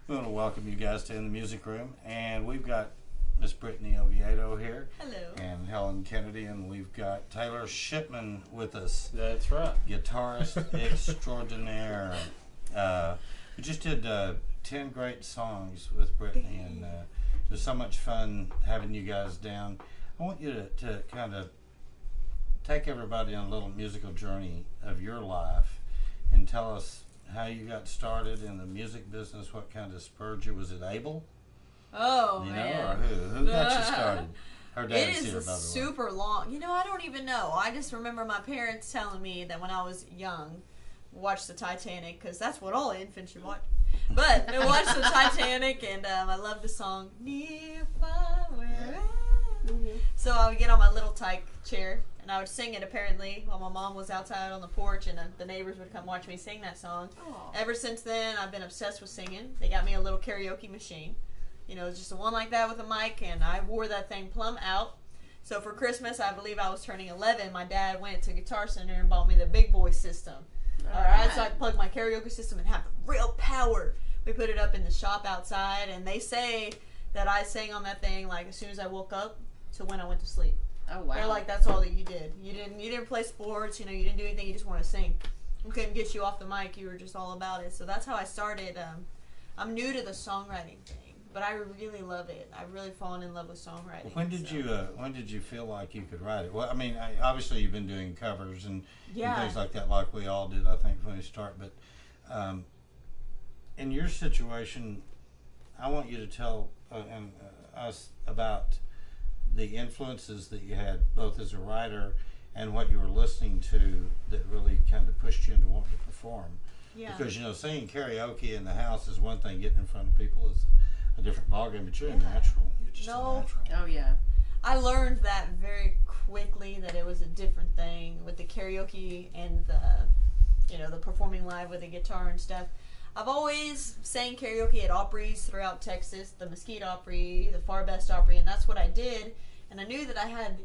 We want to welcome you guys to In the Music Room, and we've got Miss Brittany Oviedo here. Hello. And Helen Kennedy, and we've got Taylor Shipman with us. That's right. Guitarist extraordinaire. We just did 10 great songs with Brittany, and it was so much fun having you guys down. I want you to kind of take everybody on a little musical journey of your life and tell us how you got started in the music business, what kind of spurred you. Was it Abel? Oh, you man. know, or who got you started? Her dad's It here, is by the way. super long. You know, I don't even know. I just remember my parents telling me that when I was young, watch the Titanic, because that's what all infants should watch. But I watched the Titanic, and I love the song, Near Far Where I Am. So I would get on my little tyke chair, and I would sing it, apparently, while my mom was outside on the porch, and the neighbors would come watch me sing that song. Aww. Ever since then, I've been obsessed with singing. They got me a little karaoke machine. You know, just a one like that with a mic, and I wore that thing plumb out. So for Christmas, I believe I was turning 11, my dad went to Guitar Center and bought me the big boy system. Alright, so I could plug my karaoke system and have real power. We put it up in the shop outside, and they say that I sang on that thing like as soon as I woke up to when I went to sleep. Oh wow! They're like, that's all that you did. You didn't play sports. You know, you didn't do anything. You just want to sing. We couldn't get you off the mic. You were just all about it. So that's how I started. I'm new to the songwriting thing, but I really love it. I've really fallen in love with songwriting. When did you feel like you could write it? Well, I mean, obviously you've been doing covers and things like that, like we all did, I think, when we start. But in your situation, I want you to tell us about the influences that you had, both as a writer and what you were listening to, that really kind of pushed you into wanting to perform. Yeah. Because, you know, singing karaoke in the house is one thing, getting in front of people is a different ballgame, but you're a natural. You're just a natural. Oh yeah. I learned that very quickly, that it was a different thing with the karaoke and the performing live with the guitar and stuff. I've always sang karaoke at Opry's throughout Texas, the Mesquite Opry, the Far Best Opry, and that's what I did. And I knew that I had,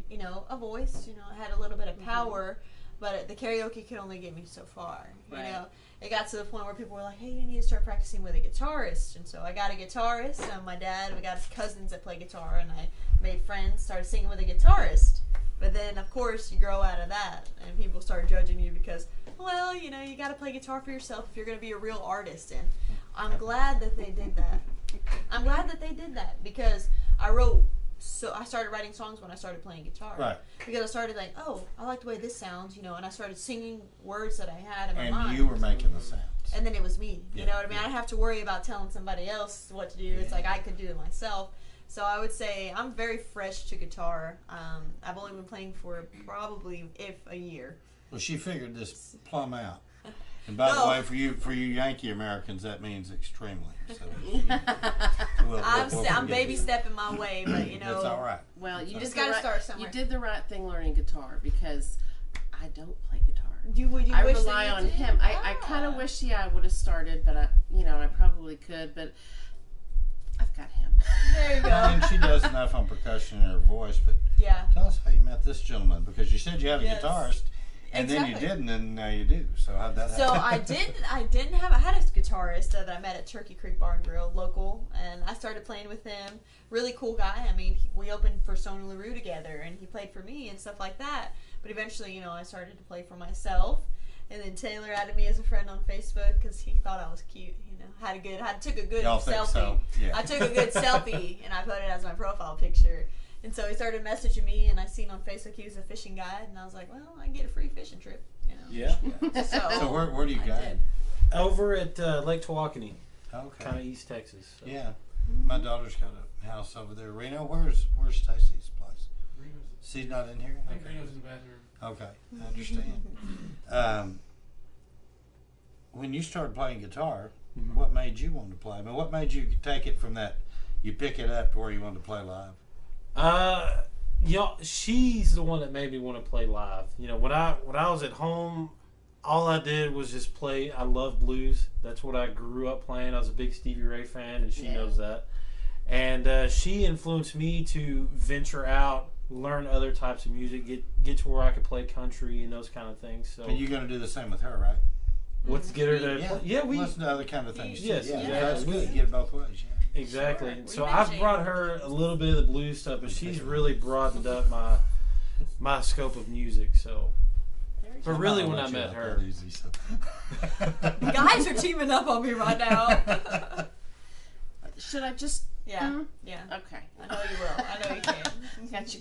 a voice, I had a little bit of power, but the karaoke could only get me so far. Right. You know, it got to the point where people were like, hey, you need to start practicing with a guitarist. And so I got a guitarist, my dad, we got his cousins that play guitar, and I made friends, started singing with a guitarist. But then, of course, you grow out of that, and people start judging you because, well, you got to play guitar for yourself if you're going to be a real artist. And I'm glad that they did that. I'm glad that they did that, because I started writing songs when I started playing guitar. Right. Because I started like, oh, I like the way this sounds, and I started singing words that I had in my mind. And you were making the sounds. And then it was me. Yeah. You know what I mean? I didn't have to worry about telling somebody else what to do. It's like I could do it myself. So I would say I'm very fresh to guitar. I've only been playing for probably a year. Well, she figured this plumb out. And by the way, for you Yankee Americans, that means extremely. So I'm baby stepping my way, but that's all right. Well, you just got to start somewhere. You did the right thing learning guitar, because I don't play guitar. I wish rely on him. I kind of wish I would have started, but I probably could, but I've got him. There you go. I mean, she does enough on percussion in her voice, but yeah. Tell us how you met this gentleman, because you said you had a guitarist, and exactly. then you didn't, and now you do. So how'd that happen? So I had a guitarist that I met at Turkey Creek Bar and Grill, local, and I started playing with him. Really cool guy. I mean, we opened for Sony LaRue together, and he played for me and stuff like that. But eventually, I started to play for myself. And then Taylor added me as a friend on Facebook because he thought I was cute. I took a good Y'all selfie. think so? Yeah. I took a good selfie and I put it as my profile picture. And so he started messaging me, and I seen on Facebook he was a fishing guide, and I was like, well, I can get a free fishing trip. Yeah. So where do you guide? Over at Lake Tawakoni, Okay. kind of East Texas. So. Yeah. My daughter's got a house over there. Reno, where's Stacy's place? She's not in here? I think Reno's in the bathroom. Okay, I understand. When you started playing guitar, what made you want to play? I mean, what made you take it from that, you pick it up to where you wanted to play live? She's the one that made me want to play live. When I was at home, all I did was just play. I love blues. That's what I grew up playing. I was a big Stevie Ray fan, and she knows that. And she influenced me to venture out, learn other types of music, get to where I could play country and those kind of things. So. And you're going to do the same with her, right? Let's get her to play. Yeah, we listen to other kind of things. Yes, yeah, exactly. that's good. You get it both ways. Yeah. exactly. Sure. So We've I've been brought her a little bit of the blues stuff, but she's really broadened up my scope of music. So, but really, when I met her, easy, so. Guys are teaming up on me right now. Should I just? Yeah. Okay. I know you will. I know you can. Got you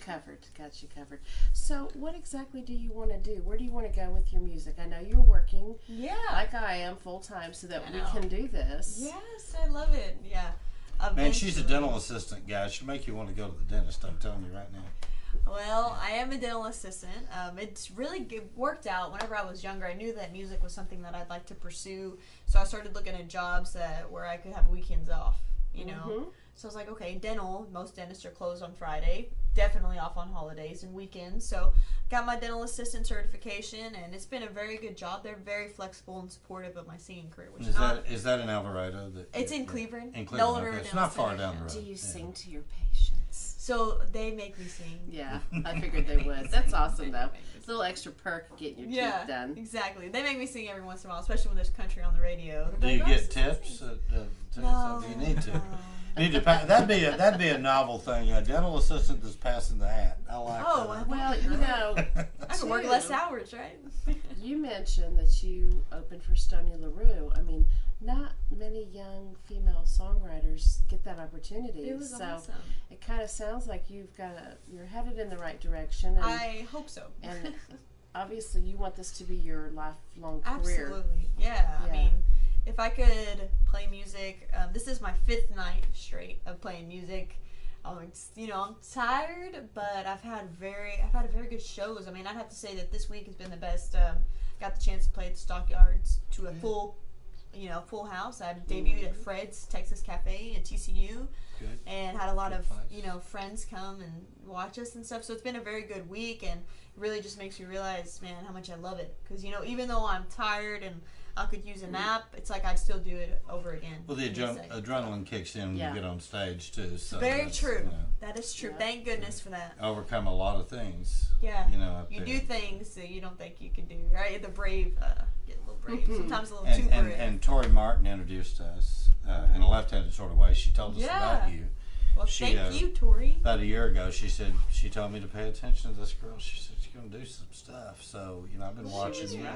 covered. So, what exactly do you want to do? Where do you want to go with your music? I know you're working, Yeah. like I am, full time, so that I we know. can do this. Yes, I love it. Yeah. Man, she's a Eventually. dental assistant, guys. She'll make you want to go to the dentist. I'm telling you right now. Well, I am a dental assistant. It's really worked out. Whenever I was younger, I knew that music was something that I'd like to pursue. So I started looking at jobs where I could have weekends off. You know. Mhm. So I was like, okay, dental. Most dentists are closed on Friday. Definitely off on holidays and weekends. So got my dental assistant certification, and it's been a very good job. They're very flexible and supportive of my singing career, which Is that in Alvarado? it's in Cleveland. In Cleveland. Nolan Okay. River It's Dental not far Center. down the road. Do you Yeah. sing to your patients? So they make me sing. Yeah, I figured they would. That's awesome, though. It's a little extra perk getting your teeth done. Exactly. They make me sing every once in a while, especially when there's country on the radio. Do you get tips? No. You need to. No. Need to that'd be a novel thing. A dental assistant that's passing the hat. I like Oh, that. Well, you know, I can work Two. less hours, right? you mentioned that you opened for Stoney LaRue. I mean, not many young female songwriters get that opportunity. It was so awesome. it kind of sounds like you're headed in the right direction. And, I hope so. and obviously, you want this to be your lifelong career. Absolutely. Yeah. I Yeah. mean, if I could play music, this is my 5th night straight of playing music. I'm tired, but I've had very good shows. I mean, I'd have to say that this week has been the best. Got the chance to play at the Stockyards to a full house. I debuted at Fred's Texas Cafe at TCU. Good. And had a lot Good of place. friends come and watch us and stuff. So it's been a very good week, and it really just makes me realize, man, how much I love it. Because even though I'm tired and I could use a nap, it's like I'd still do it over again. Well, the in a second. adrenaline kicks in when Yeah. you get on stage too. So Very that's, true. That is true. Yeah. Thank goodness for that. overcome a lot of things. Yeah. Up You there. do things that you don't think you can do, right? The brave get a little brave. Sometimes a little too And, brave. and Tori Martin introduced us in a left-handed sort of way. She told us about you. Well, she, thank you, Tori. About a year ago, she told me to pay attention to this girl. She said she's going to do some stuff. So, I've been watching She you. was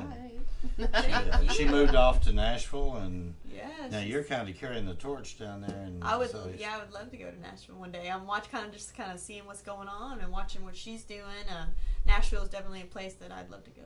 and right. She moved off to Nashville, and Yes. now you're kind of carrying the torch down there. And I would so I would love to go to Nashville one day. I'm kind of seeing what's going on and watching what she's doing. Nashville is definitely a place that I'd love to go.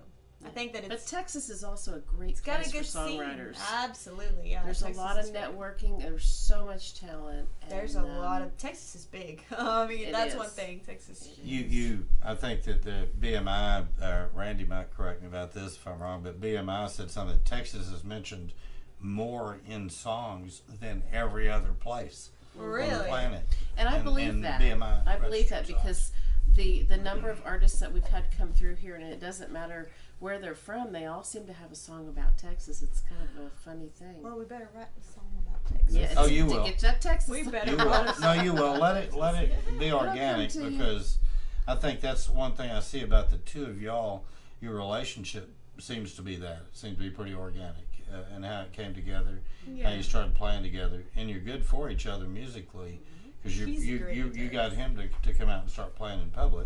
I think that But Texas is also a great it's got place a good for songwriters. scene. Absolutely, yeah. There's Texas a lot of is great. networking. There's so much talent. There's and, a lot of Texas is big. I mean, It that's is. one thing. Texas is I think that the BMI, Randy might correct me about this if I'm wrong, but BMI said something that Texas is mentioned more in songs than every other place on the really. planet. And I believe in that. BMI I believe that registered because the number of artists that we've had come through here, and it doesn't matter where they're from, they all seem to have a song about Texas. It's kind of a funny thing. Well, we better write a song about Texas. Yeah, Oh, it's you to will. get that Texas. We better You write a will. song. No, you will. Let it be organic to you. because I think that's one thing I see about the two of y'all. Your relationship seems to be that. It seems to be pretty organic and how it came together, how you started playing together, and you're good for each other musically because He's a great you got guitarist. him to come out and start playing in public.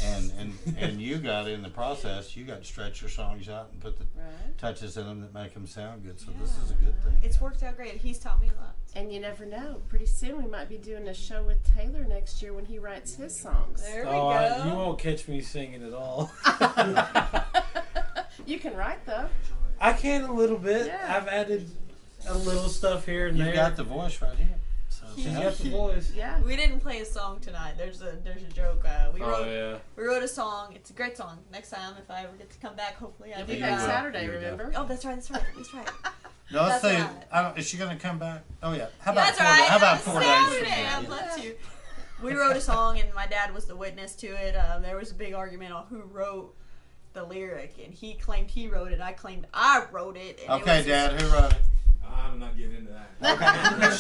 And you got in the process, you got to stretch your songs out and put the Right. touches in them that make them sound good. So Yeah. this is a good thing. It's worked out great. He's taught me a lot. And you never know. Pretty soon we might be doing a show with Taylor next year when he writes his songs. There we oh, go. you won't catch me singing at all. You can write though. I can a little bit. Yeah. I've added a little stuff here and You there. got the voice right here. So She's got the voice. Yeah. We didn't play a song tonight. There's a joke. We wrote a song. It's a great song. Next time, if I ever get to come back, hopefully I'll You'll do be You back will. that. Saturday, You will. remember? Oh, that's right. No, let's That's see. right. Is she going to come back? Oh yeah. How about That's 4 right. How about That's 4 days from Saturday. now? I'd love to. We wrote a song, and my dad was the witness to it. There was a big argument on who wrote the lyric, and he claimed he wrote it. I claimed I wrote it. And Okay, it was Dad, who wrote it? I'm not getting into that.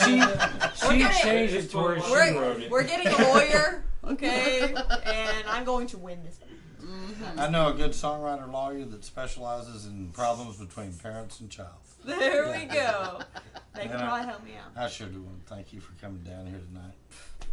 She gonna- changed it to where she wrote it. We're getting a lawyer, okay? And I'm going to win this. I know a good songwriter lawyer that specializes in problems between parents and child. There we go. They can probably help me out. I sure do want to thank you for coming down here tonight.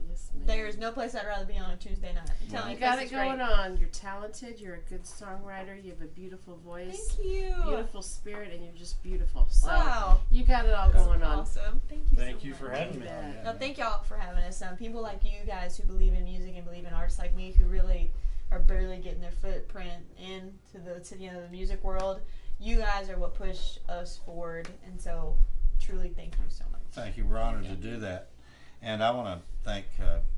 Yes, ma'am. There is no place I'd rather be on a Tuesday night. I'm telling You you, got this it is great. going on. You're talented. You're a good songwriter. You have a beautiful voice. Thank you. Beautiful spirit, and you're just beautiful. So Wow. you got it all going on. Awesome. Thank you. Thank so you much. for having me. Yeah. No, thank y'all for having us. People like you guys who believe in music and believe in artists like me who really are barely getting their footprint into the music world. You guys are what push us forward, and so truly thank you so much. Thank you. We're honored to do that. And I want to thank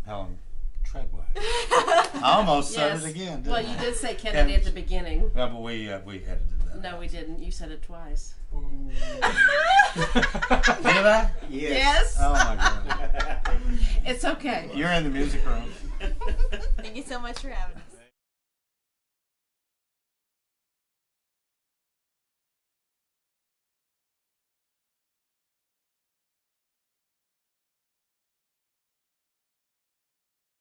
Helen Treadway. I almost said it again, didn't Well, I? you did say Kennedy at the beginning. No, but we edited that. No, we didn't. You said it twice. Did I? Yes. Oh my God. It's okay. You're in the music room. Thank you so much for having us.